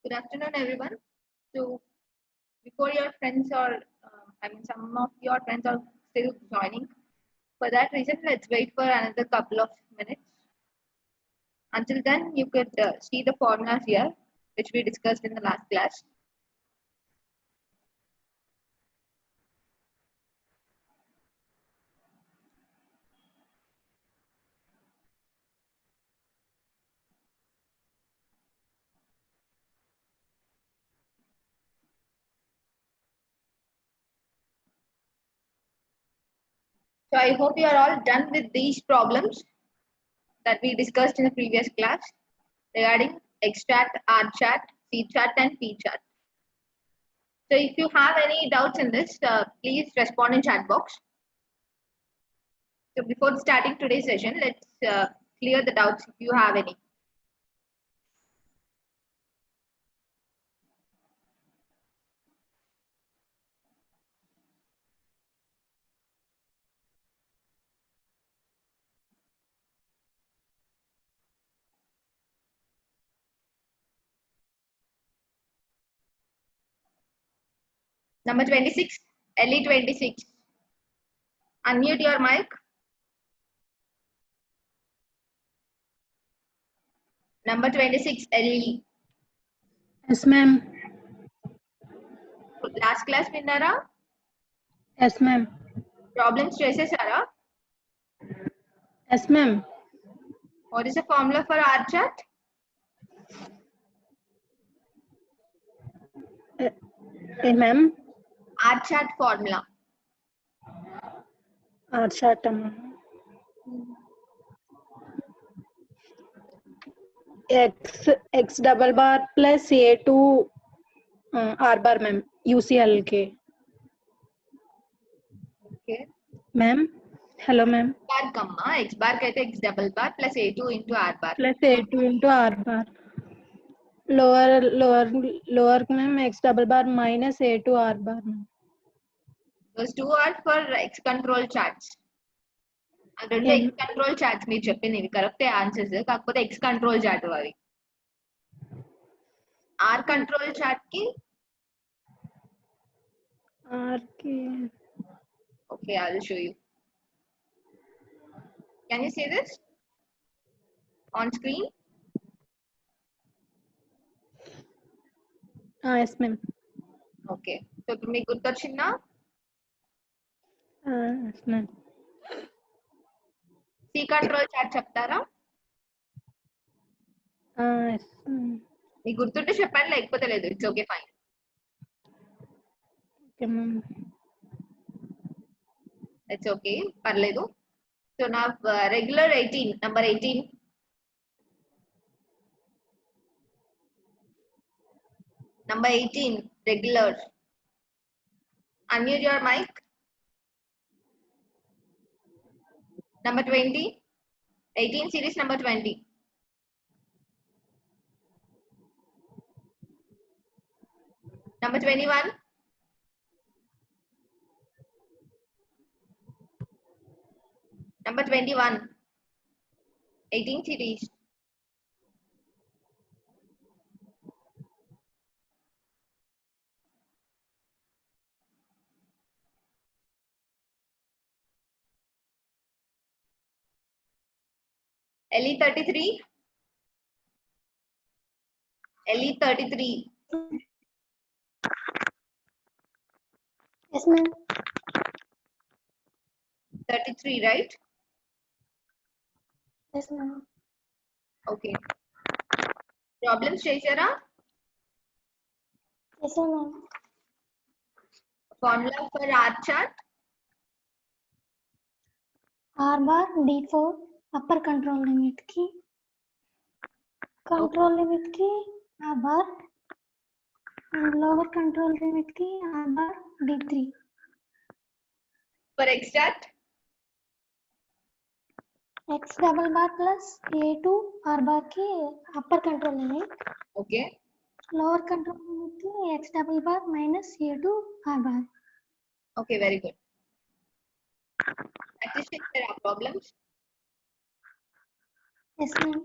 Good afternoon, everyone. So, before your friends or some of your friends are still joining, for that reason, let's wait for another couple of minutes. Until then, you could see the formulas here, which we discussed in the last class. So, I hope you are all done with these problems that we discussed in the previous class regarding extract, R chart, C chart, and P chart. So, if you have any doubts in this, please respond in chat box. So, before starting today's session, let's clear the doubts if you have any. Number 26, LE26. Unmute your mic. Number 26, Ellie. Yes, ma'am. Last class విన్నారా? Yes, ma'am. Problems చేసేసారా? Yes, ma'am. What is the formula for R chart? Ma'am. R chart formula. R chart. X double bar plus A2 R bar, ma'am. UCLK. Okay. Ma'am. Hello, ma'am. Bar కమ్మా X bar కైతే X double bar plus A2 into R bar. Plus A2 into R bar. Lower, ma'am. X double bar minus A2 R bar, ma'am. Those two are for X control charts. And రెండు X control charts మీరు చెప్పింది కరెక్టే answers కాకపోతే X control chart అవి. R control chart కి R ki. Okay, I will show you. Can you see this on screen? Yes, ma'am. Okay. So ఇప్పుడు మీకు గుర్తొచ్చిందా? Yes, ma'am. C control chart చెప్తారా? Yes. మీకు గుర్తుంటే చెప్పండి లేకపోతే లేదు. It's okay fine. Okay, ma'am. It's okay పర్లేదు. సో నా regular 18 number 18 number 18 regular. Unmute your mic. Number 20 18 series number 20. Number 21. Number 21. 18 series. LE 33. LE 33. Yes, ma'am. 33, right? Yes, ma'am. Okay. Problems చేశారా? Yes, ma'am. Formula for R chart. R bar D4 upper control limit की control limit की R bar and lower control limit की R bar D3. For X chart. X double bar plus A2 R bar की upper control limit. Okay. Lower control limit की X double bar minus A2 R bar. Okay, very good. Practice there are problems. Yes, ma'am.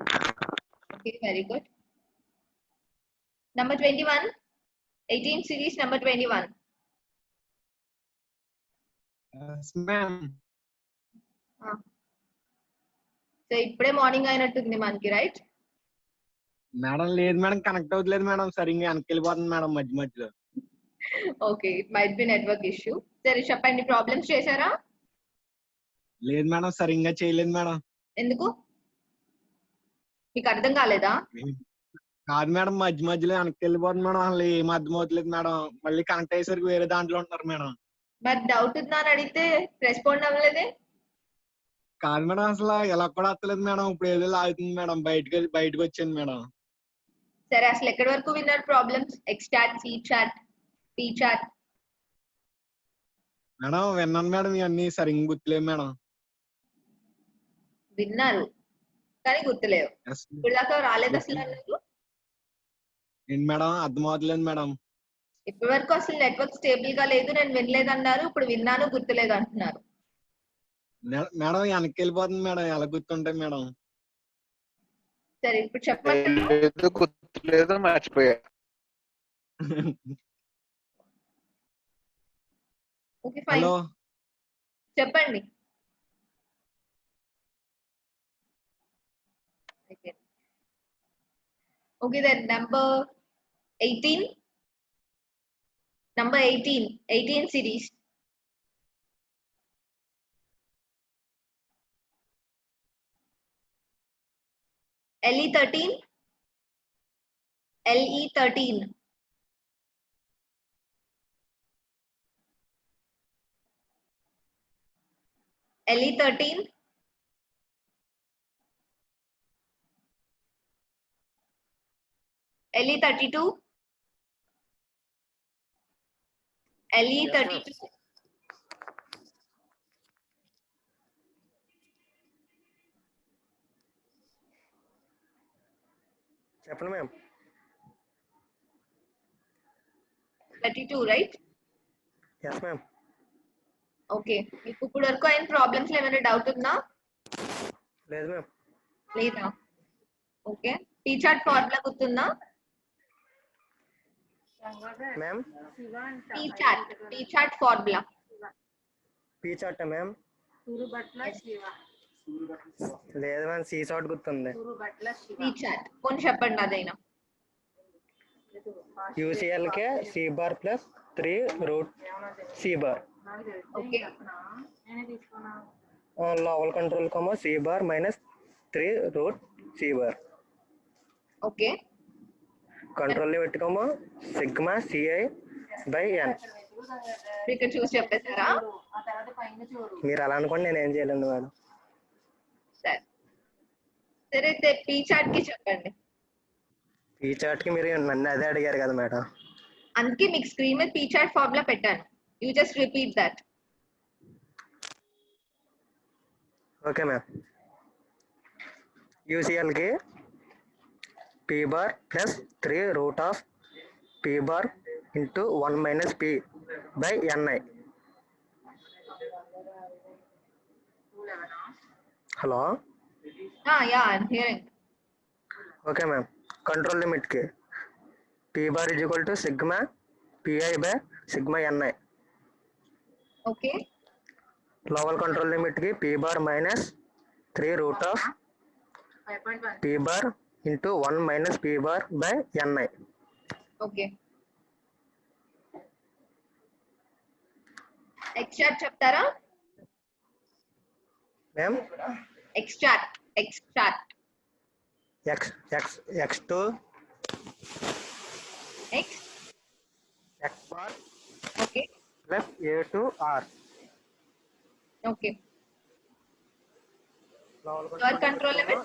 Okay, very good. Number 21. 18 series number 21. Yes, ma'am. So ఇప్పుడే morning అయినట్టుంది మనకి right? Madam లేదు madam connect అవుతలేదు madam సరిగ్గా వెనక్కి వెళ్ళిపోతుంది madam మధ్య మధ్యలో. Okay it might B network issue. సరే చెప్పండి ప్రాబ్లమ్స్ చేశారా? లేదు మేడం సరిగ్గా చేయలేదు మేడం. ఎందుకు? మీకు అర్థం కాలేదా? కాదు మేడం మధ్య మధ్యలో వెనక్కి వెళ్ళిపోతుంది మేడం. అసలు ఏం అర్థం అవుతలేదు మేడం. మళ్ళీ కనెక్ట్ అయ్యేసరికి వేరే దాంట్లో ఉంటున్నారు మేడం. మరి డౌట్ ఉందా అని అడిగితే రెస్పాండ్ అవ్వలేదే? కాదు మేడం అసలు ఎలా కూడా వస్తలేదు మేడం. ఇప్పుడు ఏదో లాగుతుంది మేడం. బయటకు వచ్చాను మేడం. సరే అసలు ఎక్కడి వరకు విన్నారు problems? X chart, C chart, P chart. Madam విన్నాను మేడం ఇవన్నీ సరిగ్గా గుర్తులేవు మేడం. విన్నారు కానీ గుర్తులేవు. ఇప్పుడు దాకా రాలేదు అసలు అన్నారు. ఏంటి మేడం అర్థం అవట్లేదు మేడం. ఇప్పటి వరకు అసలు నెట్వర్క్ స్టేబుల్ గా లేదు, నేను వినలేదు అన్నారు. ఇప్పుడు విన్నాను గుర్తులేదు అంటున్నారు. మేడం వెనక్కి వెళ్ళిపోతుంది మేడం. ఎలా గుర్తుంటాయి మేడం? సరే ఇప్పుడు చెప్పండి. గుర్తులేదు మర్చిపోయా. ఓకే ఫైన్ చెప్పండి. Okay, then number 18. Number 18 series. LE13. LE13. LE13. LE32. LE32. చెప్పండి ma'am. 32, right? Yes ma'am. Okay, మీకు ఇప్పుడు వరకు అయిన ప్రాబ్లమ్స్ ఏమైనా డౌట్ ఉందా? లేదు మ్యామ్. లేదా? ఓకే, టీ చార్ట్ ఫార్ములా గుర్తుందా? Ma'am T chart formula. P chart ma'am. లేదు మ్యామ్, సి చార్ట్ గుర్తుంది. టీ చార్ట్ కొన్ని చెప్పండి అదైనా. యూసీఎల్ కే C bar plus 3 root C bar. Okay, lower control కమో C bar minus 3 root C bar. Okay, control పెట్టుకోమో sigma CI by N. ఇక్కడ చూసి చెప్పేస్తారా? మీరు అలా అనుకోండి, నేను ఏం చేయలేను మేడం. సరే సరే, అయితే పీ చార్ట్ కి చెప్పండి. ఈ చార్ట్ కి మీరు నన్ను అదే అడిగారు కదా మేడం. అందుకే మీకు స్క్రీన్ మీద పీ చార్ట్ ఫార్ములా పెట్టాను. You just repeat that. Okay ma'am. UCL కి P bar plus 3 root of P bar into 1 minus P by NI. Hello. Yeah, I'm hearing. Okay ma'am. Control limit కి P bar is equal to sigma PI by sigma NI. Okay, lower control limit కి P bar minus 3 root of P bar into 1 minus P bar by NI. Okay. X chart చెప్తారా? Ma'am X chart. x2 X. x bar okay, plus a2 r. Okay. Lower control limit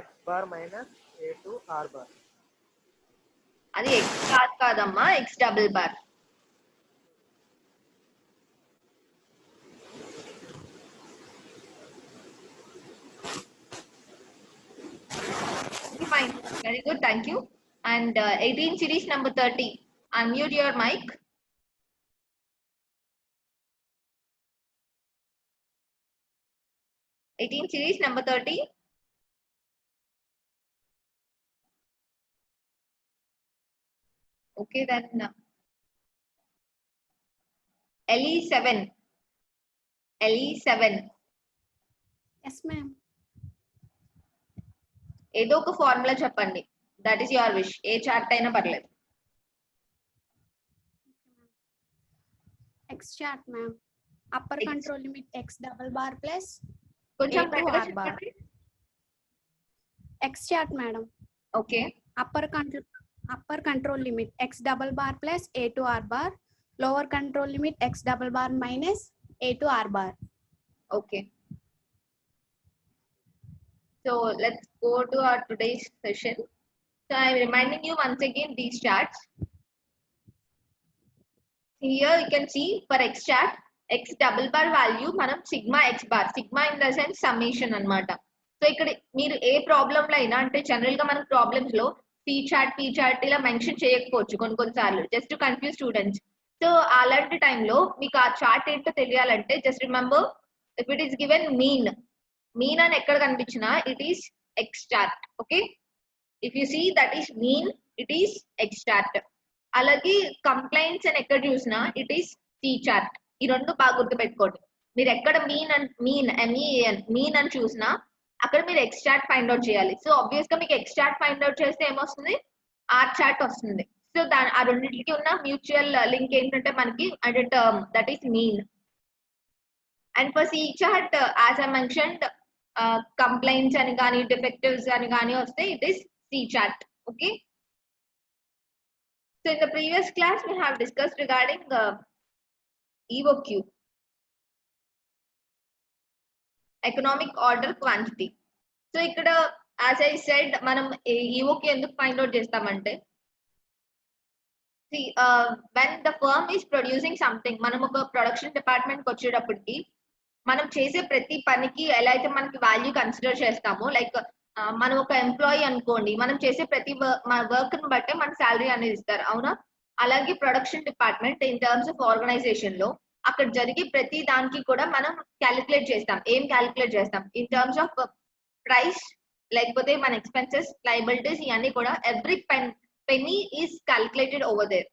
x bar minus a2 r bar. అది X bar కాదమ్మా, X double bar. Fine, very good, thank you. And 18 series number 30. Unmute your mic. Series number 30. Okay, then LE7. Yes, ma'am. ఏదో ఒక formula చెప్పండి. That is your wish. A chart అయినా పర్లేదు. X chart, ma'am. Upper X. control limit x double bar plus కొంచెం A to గట్టిగా R bar. చెప్పండి. X chart, madam. Okay, Upper control limit x double bar plus A to R bar. Lower control limit x double bar minus A to R bar. okay. So let's go to our today's session. So I'm reminding you once again these charts. Here you can see for x chart, x double bar value manam sigma x bar. Sigma in the sense summation anamata. So ikkada meer A problem లో అయినా అంటే general గా మన problems లో P chart ఇలా mention చేయకపోవచ్చు కొన్నిసార్లు, just to confuse students. So అలాంటి టైంలో మీకు ఆ చార్ట్ ఏంటో తెలియాలంటే just remember, if it is given mean అని ఎక్కడ కనిపించినా it is X chart. Okay, if you see that is mean, it is X chart. అలాగే కంప్లైంట్స్ అని ఎక్కడ చూసినా ఇట్ ఈస్ టీ చార్ట్. ఈ రెండు బాగా గుర్తుపెట్టుకోండి. మీరు ఎక్కడ మీన్ అని చూసినా అక్కడ మీరు ఎక్స్ చార్ట్ ఫైండ్ అవుట్ చేయాలి. సో ఆబ్వియస్ గా మీకు ఎక్స్ చార్ట్ ఫైండ్ అవుట్ చేస్తే ఏమొస్తుంది, ఆర్ చార్ట్ వస్తుంది. సో దాని ఆ రెండింటికి ఉన్న మ్యూచువల్ లింక్ ఏంటంటే మనకి అంటే term that is mean. And for C chart as I mentioned complaints అని కానీ డిఫెక్టివ్స్ అని కానీ వస్తే it is C chart. Okay, so in the previous class we have discussed regarding EOQ, economic order quantity. So ఇక్కడ as I said మనం EOQ ఎందుకు find out చేస్తామంటే see when the firm is producing something, మనం ఒక production department కి వచ్చేటప్పటికి మనం చేసే ప్రతి పనికి ఎలా అయితే మనకి వాల్యూ కన్సిడర్ చేస్తామో, లైక్ మనం ఒక ఎంప్లాయీ అనుకోండి, మనం చేసే ప్రతి వర్క్ ని బట్టే మన శాలరీ అనేది ఇస్తారు, అవునా? అలాగే production department in terms of organization లో అక్కడ జరిగే ప్రతి దానికి కూడా మనం క్యాలిక్యులేట్ చేస్తాం. ఏం క్యాలిక్యులేట్ చేస్తాం? ఇన్ టర్మ్స్ ఆఫ్ ప్రైస్, లేకపోతే మన ఎక్స్పెన్సెస్, లయబిలిటీస్, ఇవన్నీ కూడా every penny is calculated over there.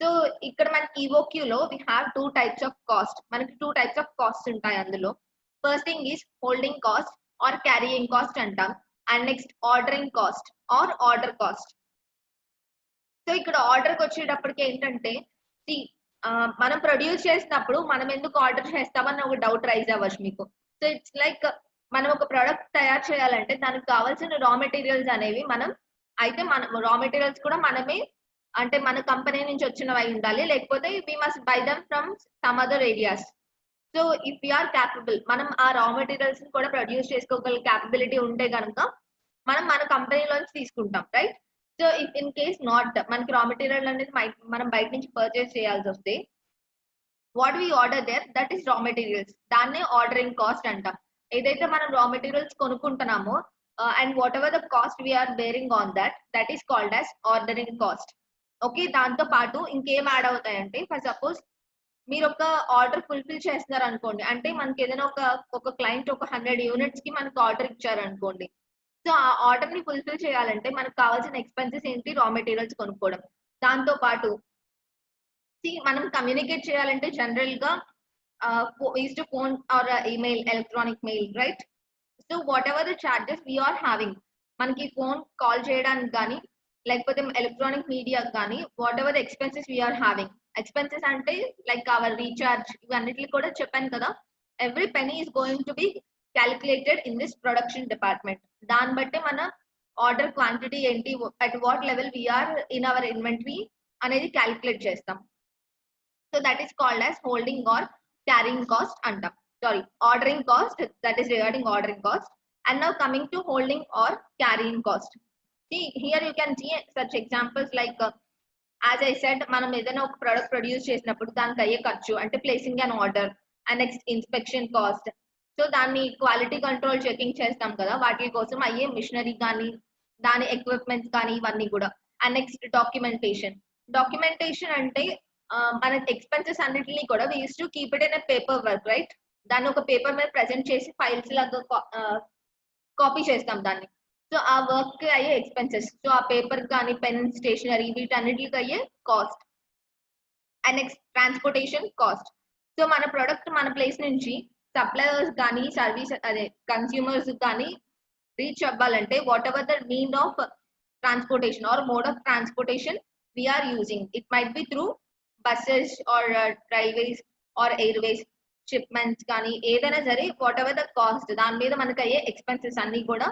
So ఇక్కడ మనకి EOQ లో we have two types of cost. మనకి two types of costs ఉంటాయి అందులో. First thing is holding cost or carrying cost అంటాం, and next ordering cost or order cost. So ఇక్కడ ఆర్డర్కి వచ్చేటప్పటికి ఏంటంటే మనం ప్రొడ్యూస్ చేసినప్పుడు మనం ఎందుకు ఆర్డర్ చేస్తామని ఒక డౌట్ రైజ్ అవ్వచ్చు మీకు. సో ఇట్స్ లైక్ మనం ఒక ప్రోడక్ట్ తయారు చేయాలంటే దానికి కావాల్సిన రా మెటీరియల్స్ అనేవి మనం అయితే మన రా మెటీరియల్స్ కూడా మనమే అంటే మన కంపెనీ నుంచి వచ్చినవి ఉండాలి, లేకపోతే we must buy them from some other areas. So if you're capable, మనం ఆ రా మెటీరియల్స్ ని కూడా ప్రొడ్యూస్ చేసుకోగల క్యాపబిలిటీ ఉంటే కనుక మనం మన కంపెనీలోంచి తీసుకుంటాం, right? So if in case not, మనకి రా మెటీరియల్ అనేది మనం బయట నుంచి పర్చేస్ చేయాల్సి వస్తే what we order there that is raw materials, దాన్నే ఆర్డరింగ్ కాస్ట్ అంటాం. ఏదైతే మనం రా మెటీరియల్స్ కొనుక్కుంటున్నామో and whatever the cost we are bearing on that is called as ordering cost. Okay, దాంతో పాటు ఇంకేం యాడ్ అవుతాయంటే, ఫర్ సపోజ్ మీరు ఒక ఆర్డర్ ఫుల్ఫిల్ చేస్తున్నారు అనుకోండి, అంటే మనకి ఏదైనా ఒక క్లయింట్ ఒక 100 యూనిట్స్ కి మనకు ఆర్డర్ ఇచ్చారు అనుకోండి. సో ఆ ఆర్డర్ ని ఫుల్ఫిల్ చేయాలంటే మనకు కావాల్సిన ఎక్స్పెన్సెస్ ఏంటి? రా మెటీరియల్స్ కొనుక్కోవడం. దాంతో పాటు మనం కమ్యూనికేట్ చేయాలంటే జనరల్ గా use to phone or email, electronic mail, right? So whatever the charges we're having, మనకి ఫోన్ కాల్ చేయడానికి కానీ లేకపోతే ఎలక్ట్రానిక్ మీడియా కానీ whatever the expenses we're having. Expenses అంటే లైక్ అవర్ రీఛార్జ్, ఇవన్నిటికి కూడా చెప్పాను కదా, every penny is going to be calculated in this production department. దాన్ని బట్టి మన ఆర్డర్ క్వాంటిటీ ఏంటి, at what level we're in our inventory అనేది క్యాలిక్యులేట్ చేస్తాం. So that is called as holding or carrying cost అంటాం. Sorry, ordering cost, that is regarding ordering cost. And now coming to holding or carrying cost. Here you can see such examples like as I said, మనం ఏదైనా ఒక product produce చేసినప్పుడు దానికి అయ్యే ఖర్చు అంటే placing and order, and next inspection cost. So దాన్ని quality control checking చేస్తాం కదా, వాటి కోసం అయ్యే మిషనరీ కానీ దాని ఎక్విప్మెంట్స్ కానీ ఇవన్నీ కూడా. అండ్ నెక్స్ట్ డాక్యుమెంటేషన్ అంటే మన ఎక్స్పెన్సెస్ అన్నిటిని కూడా we used to keep it in a paper work, right? దాన్ని ఒక పేపర్ మీద ప్రెజెంట్ చేసి ఫైల్స్ లాగా కాపీ చేస్తాం దాన్ని. సో ఆ వర్క్ కి అయ్యే ఎక్స్పెన్సెస్, సో ఆ పేపర్ కానీ పెన్, స్టేషనరీ, వీటన్నిటికి అయ్యే cost. And next transportation cost. So మన ప్రొడక్ట్ మన ప్లేస్ నుంచి సప్లయర్స్ కానీ సర్వీస్ అదే కన్స్యూమర్స్ కానీ రీచ్ అవ్వాలంటే whatever the mean of transportation or mode of transportation we're using, it might be through buses or railways or airways, shipments కానీ ఏదైనా సరే వాట్ ఎవర్ ద కాస్ట్, దాని మీద మనకు అయ్యే ఎక్స్పెన్సెస్ అన్ని కూడా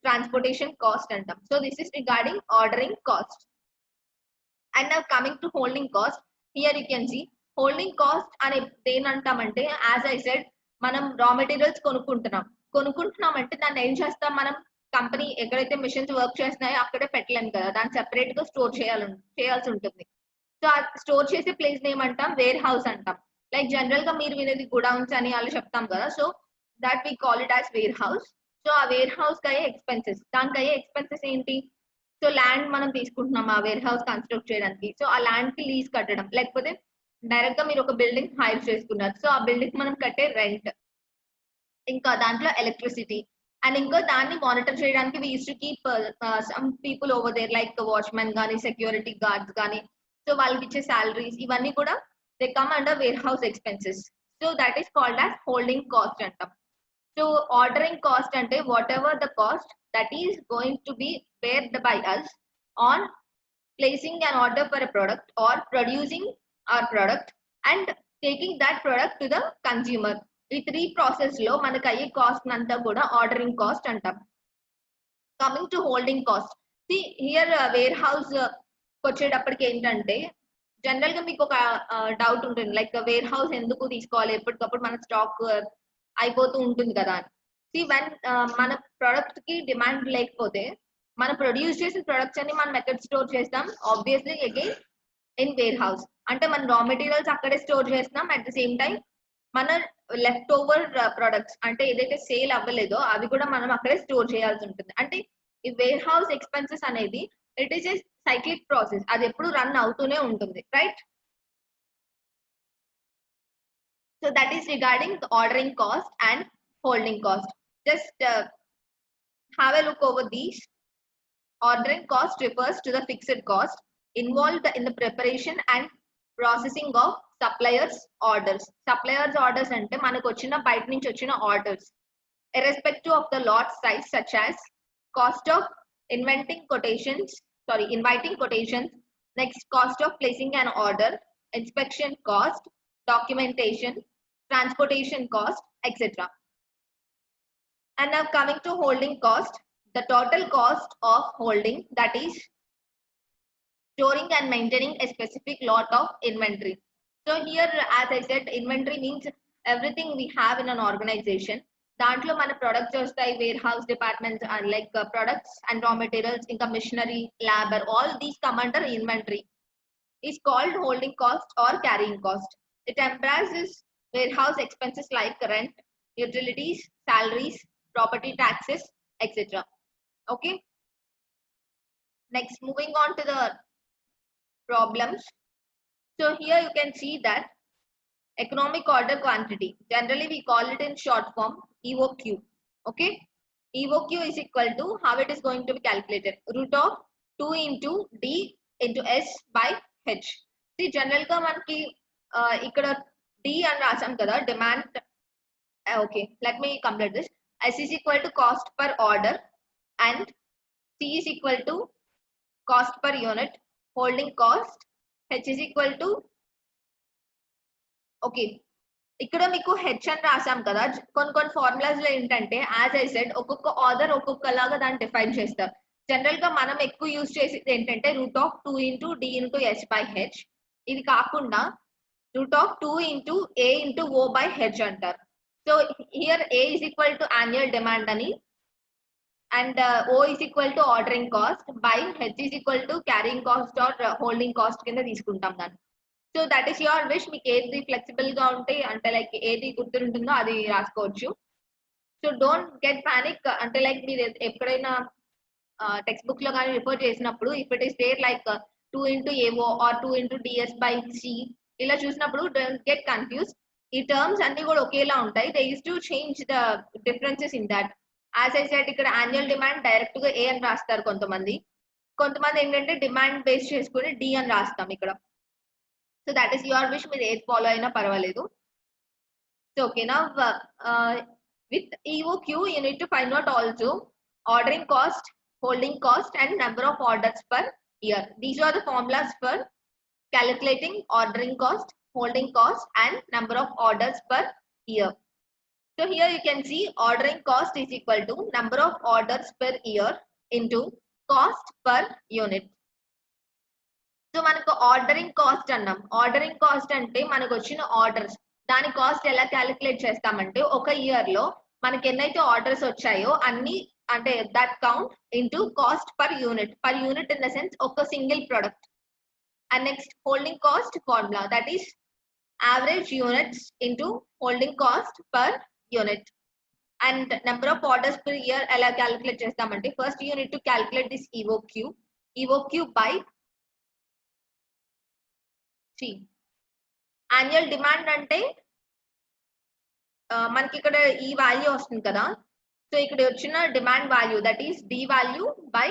ట్రాన్స్పోర్టేషన్ కాస్ట్ అంటాం. So this is regarding ordering cost. And now coming to holding cost, here you can see holding cost అనే దేని అంటామంటే, యాజ్ ఐ సెడ్ మనం రా మెటీరియల్స్ కొనుక్కుంటున్నామంటే దాన్ని ఏం చేస్తాం, మనం కంపెనీ ఎక్కడైతే మిషన్స్ వర్క్ చేస్తున్నాయో అక్కడే పెట్టలేము కదా, దాన్ని సెపరేట్ గా స్టోర్ చేయాల్సి ఉంటుంది. సో ఆ స్టోర్ చేసే ప్లేస్ ఏమంటాం? వేర్ హౌస్ అంటాం. లైక్ జనరల్ గా మీరు వినేది గుడౌన్స్ అని అలా చెప్తాం కదా, so that we call it as warehouse. So ఆ వేర్ హౌస్ కి అయ్యే ఎక్స్పెన్సెస్, దానికి అయ్యే ఎక్స్పెన్సెస్ ఏంటి? సో ల్యాండ్ మనం తీసుకుంటున్నాం ఆ వేర్ హౌస్ కన్స్ట్రక్ట్ చేయడానికి, సో ఆ ల్యాండ్ కి లీజ్ కట్టడం, లేకపోతే డైరెక్ట్ గా మీరు ఒక బిల్డింగ్ హైర్ చేసుకున్నారు, సో ఆ బిల్డింగ్ మనం కట్టే రెంట్, ఇంకా దాంట్లో ఎలక్ట్రిసిటీ, అండ్ ఇంకా దాన్ని మానిటర్ చేయడానికి we use to keep some people over there like watchmen కానీ సెక్యూరిటీ గార్డ్స్ కానీ, సో వాళ్ళకి ఇచ్చే సాలరీస్ ఇవన్నీ కూడా they come under warehouse expenses. So that is called as holding cost అంటాం. So ordering cost ante whatever the cost that is going to be paid by us on placing an order for a product or producing our product and taking that product to the consumer. ఈ 3 process లో మనకు అయ్యే cost అంతా కూడా ordering cost అంటాం. Coming to holding cost, see here where house వచ్చేటప్పటికి ఏంటంటే general గా మీకు ఒక డౌట్ ఉంటుంది, లైక్ వేర్ హౌస్ ఎందుకు తీసుకోవాలి, ఎప్పటికప్పుడు మన స్టాక్ అయిపోతూ ఉంటుంది కదా అని. సి వెన్ మన ప్రొడక్ట్ కి డిమాండ్ లేకపోతే మనం ప్రొడ్యూస్ చేసిన ప్రొడక్ట్స్ అన్ని మనం ఎక్కడ స్టోర్ చేస్తాం, obviously again in where house. అంటే మన రా మెటీరియల్స్ అక్కడే స్టోర్ చేస్తున్నాం, అట్ ద సేమ్ టైం మన లెఫ్ట్ ఓవర్ ప్రొడక్ట్స్ అంటే ఏదైతే సేల్ అవ్వలేదో అవి కూడా మనం అక్కడే స్టోర్ చేయాల్సి ఉంటుంది. అంటే ఈ వేర్ హౌస్ ఎక్స్పెన్సెస్ అనేది it is a cyclic process, అది ఎప్పుడు రన్ అవుతూనే ఉంటుంది, right? So that is regarding ordering cost and holding cost. Just have a look over these. Ordering cost refers to the fixed cost involved in the preparation and processing of suppliers orders. Suppliers orders ante manaku ochina bite nunchi ochina orders irrespective of the lot size, such as cost of inviting quotations, next cost of placing an order, inspection cost, documentation, transportation cost, etc. And now coming to holding cost, the total cost of holding, that is storing and maintaining a specific lot of inventory. So here, as I said, inventory means everything we have in an organization. దాంట్లో మన products వస్తాయి, warehouse departments like products and raw materials, ఇంకా machinery, labour, all these come under inventory. Is called holding cost or carrying cost. It embraces warehouse expenses like rent, utilities, salaries, property taxes, etc. Okay. Next, moving on to the problems. So here you can see that economic order quantity, generally we call it in short form EOQ. Okay, EOQ is equal to, how it is going to be calculated, root of 2 into D into S by H. See, general ga manaki ikkada D అని రాసాం కదా, demand. Okay, let me complete this. S is equal to cost per order and C is equal to cost per unit, holding cost, H is equal to, okay, ఇక్కడ మీకు H అని రాసాం కదా, కొన్ని formulas లో ఏంటంటే యాజ్ ఐ సెడ్ ఒక్కొక్క order ఒక్కొక్కలాగా దాన్ని డిఫైన్ చేస్తారు. జనరల్ గా మనం ఎక్కువ యూజ్ చేసేది ఏంటంటే root of 2 into D into S by H. ఇది కాకుండా root of 2 into A into O by H అంటారు. So here A is equal to annual demand ani and O is equal to ordering cost by H is equal to carrying cost or holding cost కింద తీసుకుంటాం దాన్ని. So that is your wish, మీకు ఏది flexible గా ఉంటే అంటే like ఏది గుర్తుంటుందో అది రాసుకోవచ్చు. సో డోంట్ గెట్ పానిక్, అంటే లైక్ మీరు ఎక్కడైనా టెక్స్ట్ బుక్ లో కానీ రిఫర్ చేసినప్పుడు if it is there like 2 into AO or 2 into DS by C ఇలా చూసినప్పుడు డోంట్ గెట్ కన్ఫ్యూజ్. ఈ టర్మ్స్ అన్ని కూడా ఒకేలా ఉంటాయి, they use to change the differences in that. As I said ఇక్కడ యాన్యువల్ డిమాండ్ డైరెక్ట్ గా ఏ అని రాస్తారు కొంతమంది ఏంటంటే డిమాండ్ బేస్ చేసుకుని డి అని రాస్తాం ఇక్కడ. So that is your wish, మీరు ఏది ఫాలో అయినా పర్వాలేదు. So okay, now with EOQ you need to find out also ordering cost, holding cost and number of orders per year. These are the formulas for calculating ordering cost, holding cost and number of orders per year. So here you can see ordering cost is equal to number of orders per year into cost per unit. So మనకు ordering cost అన్నాం. Ordering cost అంటే మనకు వచ్చిన orders, దాని cost ఎలా calculate చేస్తామంటే ఒక year లో మనకి ఎన్నైతే ఆర్డర్స్ వచ్చాయో అన్ని, అంటే that count into cost per unit in the sense ఒక single product. And next holding cost formula, that is average units into holding cost per unit. And number of orders per year ఎలా calculate చేస్తామంటే first you need to calculate this EOQ by annual demand అంటే మనకి ఇక్కడ ఈ value వస్తుంది కదా, so ఇక్కడ వచ్చిన demand value that is D value by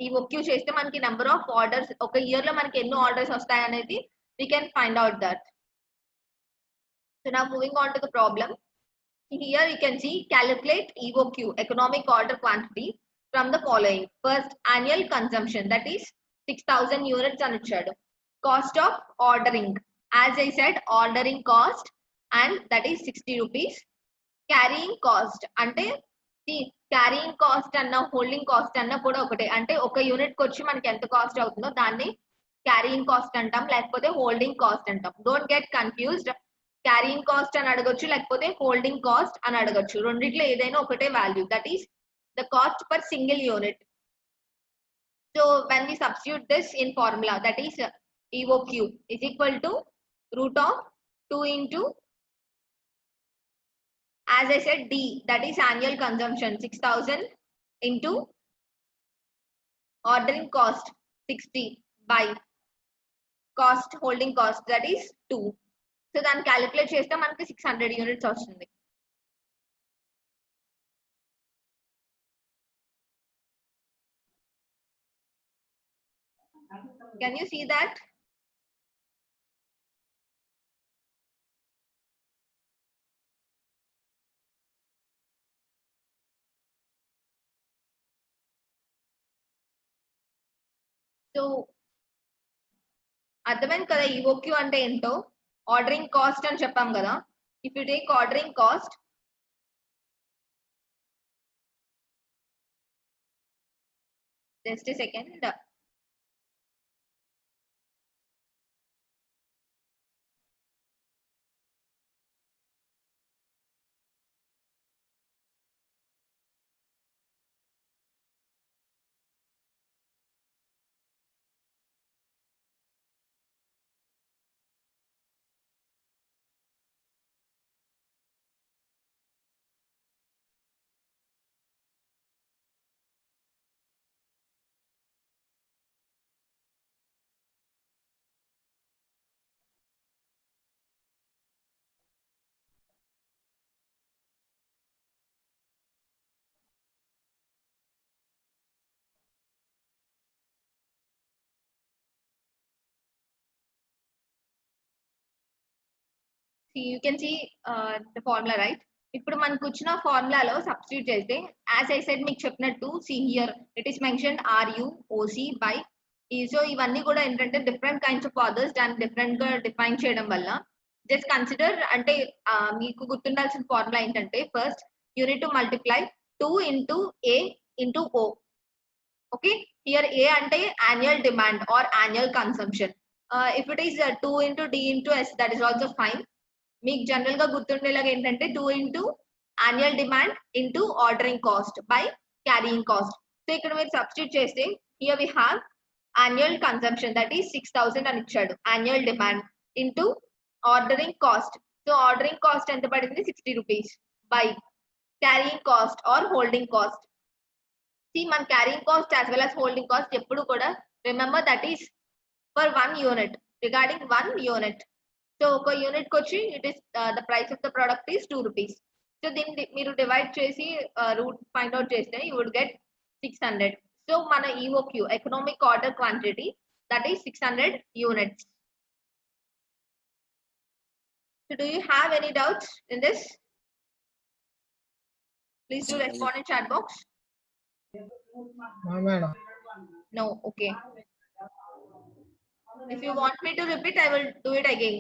EOQ చేస్తే మనకి నెంబర్ ఆఫ్ ఆర్డర్స్ ఒక ఇయర్ లో మనకి ఎన్నో ఆర్డర్స్ వస్తాయి అనేది we can find out that. So now moving on to the problem. Here you can see calculate EOQ, economic order quantity, from the following. First, annual consumption, that is 6,000 units అని ఇచ్చాడు. Cost of ordering, as I said, ordering cost, and that is 60 rupees. Carrying cost అంటే carrying cost అన్న holding cost అన్న కూడా ఒకటే, అంటే ఒక unit కి వచ్చి మనకి ఎంత కాస్ట్ అవుతుందో దాన్ని క్యారీయింగ్ కాస్ట్ అంటాం, లేకపోతే హోల్డింగ్ కాస్ట్ అంటాం. Don't get confused. Carrying cost అని అడగొచ్చు, లేకపోతే హోల్డింగ్ కాస్ట్ అని అడగొచ్చు. రెండిట్లో ఏదైనా ఒకటే value, that is the cost per single unit. So when we substitute this in formula, that is EOQ is equal to root of 2 into, as I said, D, that is annual consumption 6,000 into ordering cost 60 by cost holding cost, that is 2. So then calculate cheste manaki 600 units vastundi. Can you see that? So అర్థమైంది కదా EOQ అంటే ఏంటో. Ordering cost అని చెప్పాం కదా. If you take ordering cost, just a second. See, you can see the formula, right? ఇప్పుడు మనకు వచ్చిన ఫార్ములాలో సబ్స్టిట్యూట్ చేస్తే, యాజ్ ఐ సెడ్ మీకు చెప్పినట్టు, see here it is mention RU OC by ఈ. సో ఇవన్నీ కూడా ఏంటంటే డిఫరెంట్ కైండ్స్ ఆఫ్ ఆర్డర్స్ దాన్ని డిఫరెంట్ గా డిఫైన్ చేయడం వల్ల జస్ట్ కన్సిడర్, అంటే మీకు గుర్తుండాల్సిన ఫార్ములా ఏంటంటే, first unit to multiply 2 into A into O. Okay, here A అంటే annual demand or annual consumption. If it is 2 into D into S, that is also fine. మీకు general గా గుర్తుండేలాగా ఏంటంటే 2 into annual demand into ordering cost by carrying cost. So ఇక్కడ మీరు substitute చేస్తే, here we have annual consumption, that is 6,000 అని ఇచ్చాడు. annual demand into ordering cost. So ordering cost ఎంత పడింది, 60 rupees by carrying cost or holding cost. See, మన carrying cost as well as holding cost ఎప్పుడు కూడా remember that is for 1 unit, regarding 1 unit. So ఒక unit కి వచ్చి it is the price of the product is 2 rupees. So దీన్ని మీరు divide చేసి route find out చేస్తే యూ వుడ్ గెట్ 600. సో మన EOQ, economic order quantity, that is 600 units. So do you have any doubts in this? Please do respond in chat box. Madam. No, okay. If you want me to repeat, I will do it again.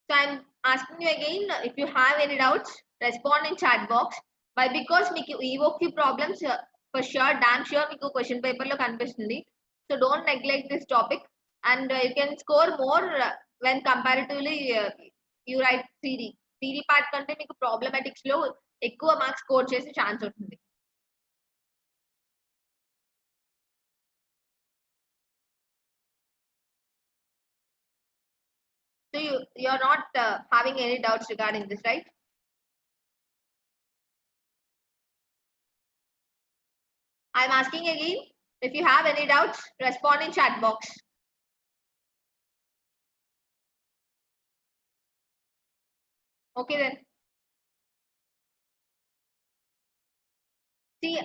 So I'm asking you again, if you have any doubts, respond in chat box. Why? Because మీకు EOQ problems for sure, damn sure మీకు question paper లో కనిపిస్తుంది. So don't neglect this topic, and you can score more when comparatively you write theory. Theory part కంటే మీకు problematics లో ఎక్కువ marks score చేసే chance ఉంటుంది. So you're not having any doubts regarding this, right? I'm asking again, if you have any doubts, respond in chat box. Okay then. See,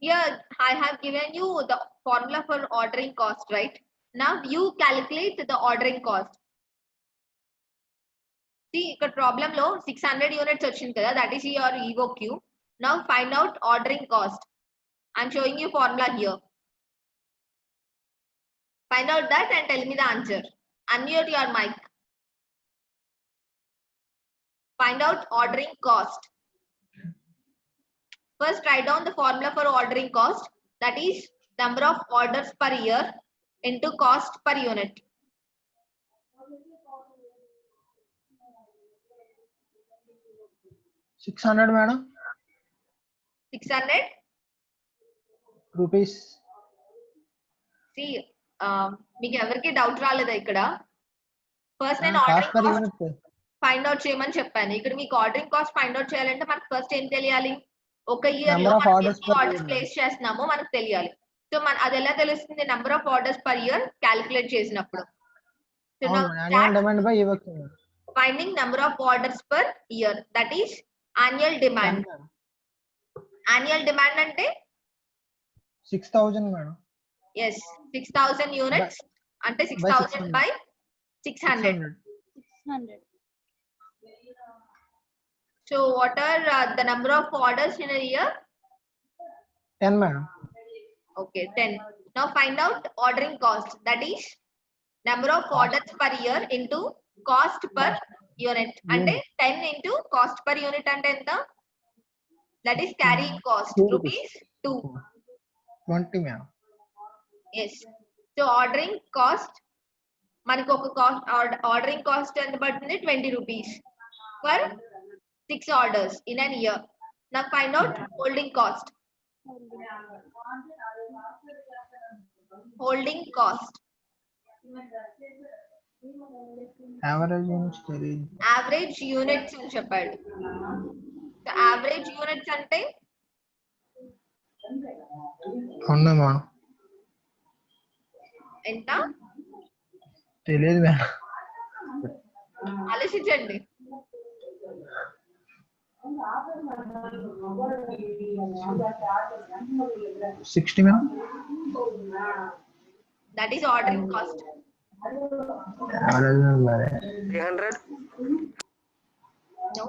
Here I have given you the formula for ordering cost, right? Now you calculate the ordering cost. See, ఇక్కడ problem లో 600 units వచ్చింది కదా, that is your EOQ. Now find out ordering cost. I'm showing you formula here. Find out that and tell me the answer. Unmute your mic. Find out ordering cost. First write down the formula for ordering cost, that is number of orders per year into cost per unit. $600 madam 600 rupees. See, మీకు ఎవరికి doubt రాలేదా ఇక్కడ? First నేను Cost per ordering cost unit. Find out చేయమని చెప్పాను. ఇక్కడ మీకు ordering cost find out చేయాలంటే మనకు ఫస్ట్ ఏం తెలియాలి? ఒక ఇయర్ Number లో of మనం orders ఎన్ని per ఆర్డర్స్ year. ప్లేస్ చేస్తున్నామో మనకు తెలియాలి. సో అది ఎలా తెలుస్తుంది? Number of orders per year calculate చేసినప్పుడు. So now Annual demand by EOQ. finding number of orders per year, that is annual demand. Annual demand అంటే 6,000 madam. yes 6000 units అంటే 6000 by 600. 600. So what are the number of orders in a year? 10 madam. Okay, 10. Now find out ordering cost, that is number of orders per year into cost per unit. అంటే 10 into cost per unit అంటే ఎంత? That is carrying cost, rupees 2. 20 madam. Yes. So ordering cost మనకు ఒక cost ordering cost ఎంత పడుతుంది? 20 rupees for 6 orders in an year. Now find out holding cost. Holding cost. Average units తెలియదు. Average units అని చెప్పాడు. So average units అంటే అవునా madam ఎంత? తెలియదు మేడం. ఆలోచించండి. $60 madam. That is ordering cost. Average మరి 300. No.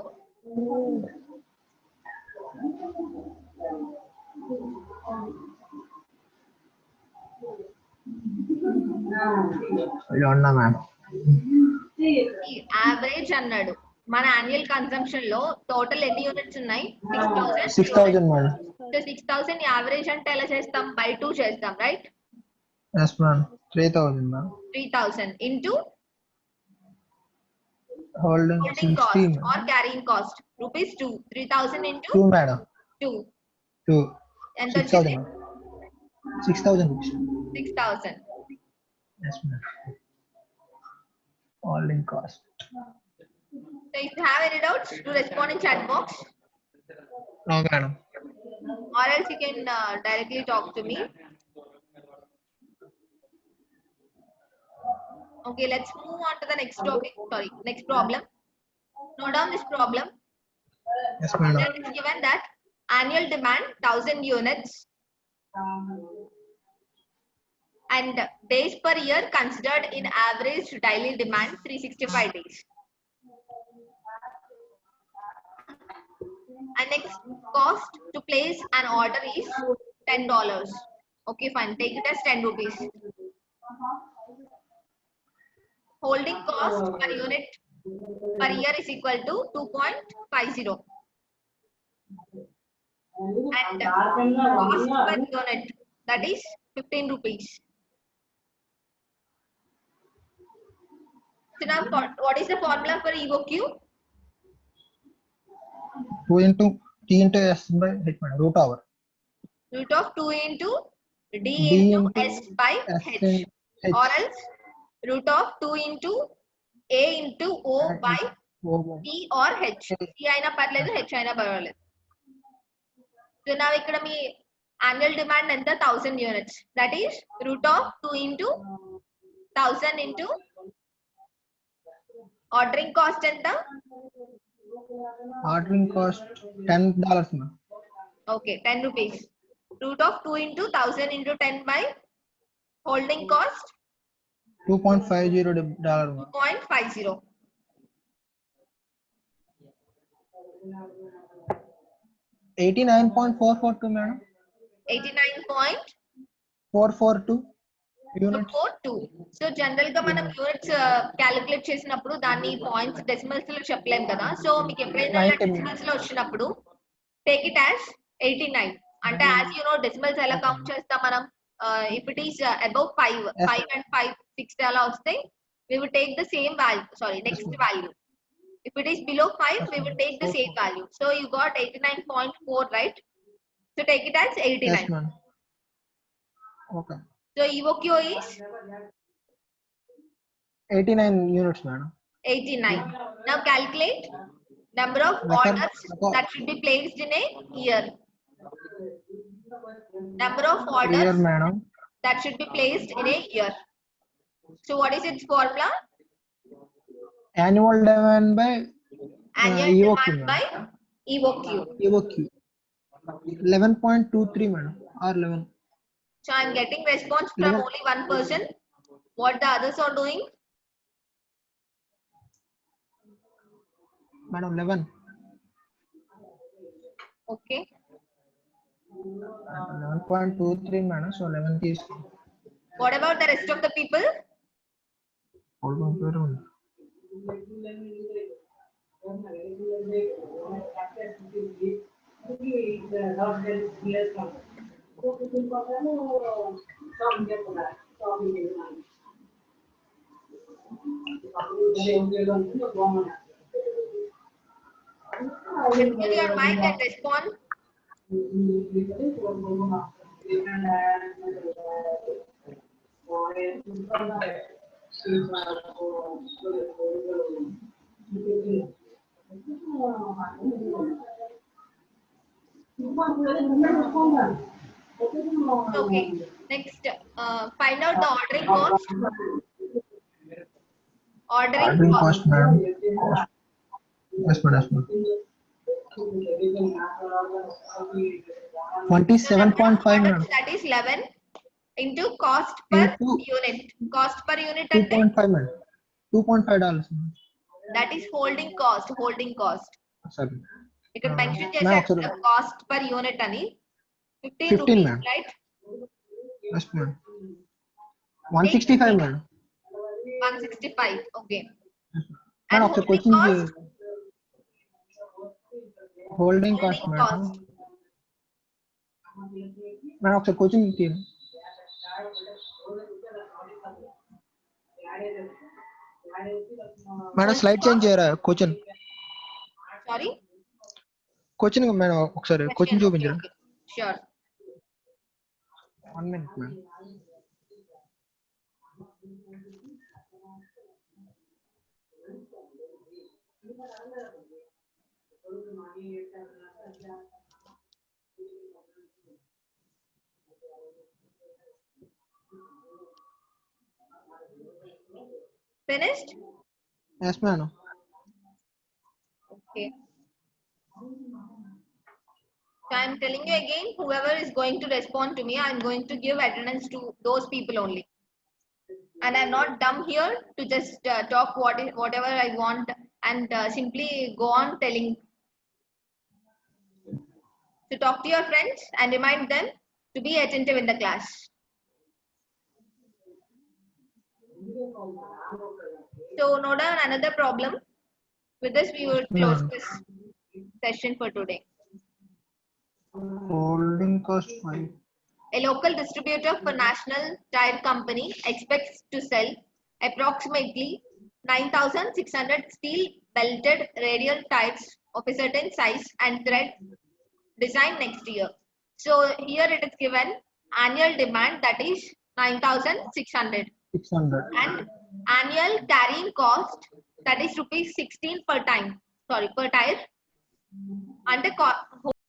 అవునా మేడం. ఈ యావరేజ్ అన్నాడు. మన యాన్యువల్ కన్సంప్షన్ లో టోటల్ ఎన్ని యూనిట్స్ ఉన్నాయి? 6,000 మేడం. సో 6000 యావరేజ్ అంటే ఎలా చేస్తాం? బై 2 చేస్తాం, right? Yes madam. 3,000 madam. 3000 into Holding holding 60 cost madam. or carrying cost, rupees 2. 3000 into 2 madam. 2 2 ఎంత 6,000 వచ్చింది? madam. 6,000 rupees. 6000. Yes madam. Holding cost. So if you have any doubts, do respond in chat box, No madam. or else you can directly talk to me. Okay, let's move on to the next topic. Sorry, next problem. Note down this problem. Yes madam. Then it's given that annual demand 1000 units and days per year considered in average daily demand 365 days. And next cost to place an order is $10. Okay, fine. Take it as 10 rupees. Holding cost per unit per year is equal to 2.50. And cost per unit, that is 15 rupees. So now what is the formula for EOQ? 2 into T into S by H madam. Root over. Root of 2 into D D into into S by S H. and H. Or else root of 2 into A into O by Over. T or H. T అయినా పర్లేదు, H అయినా పర్వాలేదు. So now ఇక్కడ మీ annual demand ఎంత? 1000 units. That is root of 2 into 1000 into ordering cost ఎంత? Ordering cost $10 madam. Okay, 10 rupees. Root of 2 into 1000 into 10 by holding cost $2.50 madam. 2.50. 89.442 madam. 89.442. 442 units. So general గా మనం units calculate చేసినప్పుడు దాన్ని points decimals లో చెప్పలేం కదా. So మీకు ఎప్పుడైనా 90 డెసిమల్స్ లో వచ్చినప్పుడు టేక్ ఇట్ యాజ్ 89. అంటే యాజ్ యూ నో డెసిమల్స్ ఎలా కౌంట్ చేస్తాం మనం. If it is above 5 and 5 6 అలా వస్తే we will take the same value, sorry, next value. If it is below 5 we will take the same value. So you got 89.4, right? So take it as 89. Yes ma'am. Okay. So EOQ is 89 units madam. 89. Now calculate number of orders that should be placed in a year. Number of orders Year madam. that should be placed in a year. So what is its formula? Annual demand by Annual EOQ demand by EOQ. EOQ 11.23 madam or 11. So I'm getting response from only one person. What the others are doing? Madam 11. Okay. 11.23 madam. So 11 is. What about the rest of the people? Hold on, wait on. Unmute your mic and respond. Okay. Next, find out the ordering cost. Ordering cost madam. Cost. Yes madam. 27.5 madam. That is 11 into cost per unit. Cost per unit and 2.5 madam. $2.5. that is holding cost. Holding cost. Sorry. ఇక్కడ mention ma'am, చేశారు ఒకసారి- cost per unit అని 15 15 rupees, ma'am. Right? Yes madam. 165 madam. 165. Okay. Madam, ఒకసారి coaching holding cost Holding madam. cost. Madam, ఒకసారి coaching తీయండి. Madam slide change చేయరా question sorry, question madam ఒకసారి question చూపించరా sure. 1 minute madam. Finished? Yes madam. Okay. So I'm telling you again, whoever is going to respond to me, I'm going to give attendance to those people only. And I'm not dumb here to just talk whatever I want and simply go on telling. So talk to your friends and remind them to be attentive in the class. So note down another problem. With this, we will close this session for today. Holding cost 5. A local distributor for national tire company expects to sell approximately 9,600 steel belted radial tires of a certain size and thread design next year. So here it is given annual demand, that is 9,600, 600. and annual carrying cost, that is rupees 16 per time. Sorry, per tire. And the